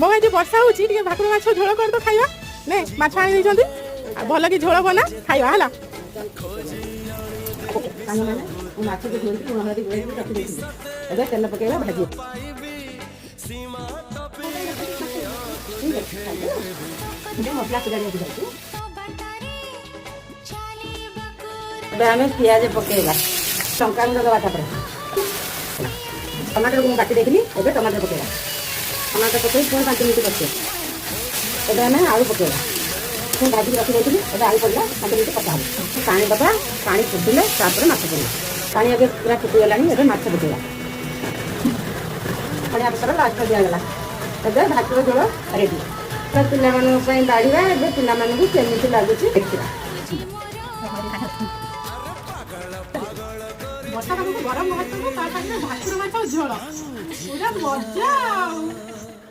ମୋ ଆଜି ବର୍ଷା ହେଉଛି ଟିକେ ଭାକୁର ମାଛ ଝୋଳ କରିଦ ଖାଇବା ନେ ମାଛ ଆଣି ଦେଇଛନ୍ତି ଆଉ ଭଲ କି ଝୋଳ ବନା ଖାଇବା ହେଲା। ମାଛକୁ ଧୋଇକି ଲୁଣ ହଳଦୀ ଗୋଳେଇକି ରଖି ଦେଇଥିଲି ଏବେ ତେଲ ପକେଇବା ଭାଜି ମସଲା ସୁଧାରିବାକୁ ଯାଉଛି। ଏବେ ଆମେ ପିଆଜ ପକେଇବା ଲଙ୍କା ଗୁଣ୍ଡ ଦେବା ତାପରେ ଟମାଟୋକୁ ମୁଁ କାଟି ଦେଇଥିଲି ଏବେ ଟମାଟୋ ପକେଇବା ଟମାଟୋ ପକେଇ ପୁଣି 5 ମିନିଟ୍ ବସିବା। ଏବେ ଆମେ ଆଳୁ ପକେଇବା ମୁଁ ଭାଜିକି ରଖିଦେଇଥିଲି ଏବେ ଆଳୁ ପଡ଼ିଲା 5 ମିନିଟ୍ କଷା ହେବ ପାଣି ଦେବା ପାଣି ଫୁଟିଲେ ତାପରେ ମାଛ ପଡ଼ିବ ପାଣି ଏବେ ପୁରା ଫୁଟିଗଲାଣି ଏବେ ମାଛ ପକେଇବା ଧନିଆ ପତ୍ର ଲାଷ୍ଟ ଦିଆଗଲା ଏବେ ଭାକୁର ଝୋଳ ରେଡ଼ି ପିଲାମାନଙ୍କ ପାଇଁ ବାଢ଼ିବା ଏବେ ପିଲାମାନଙ୍କୁ କେମିତି ଲାଗୁଛି ଦେଖିବା। ବର୍ଷା ପାଗକୁ ଗରମ ଭାତ ତା ସାଙ୍ଗରେ ଭାକୁର ମାଛ ଝୋଳ ପୁରା ମଜା ଆଉ।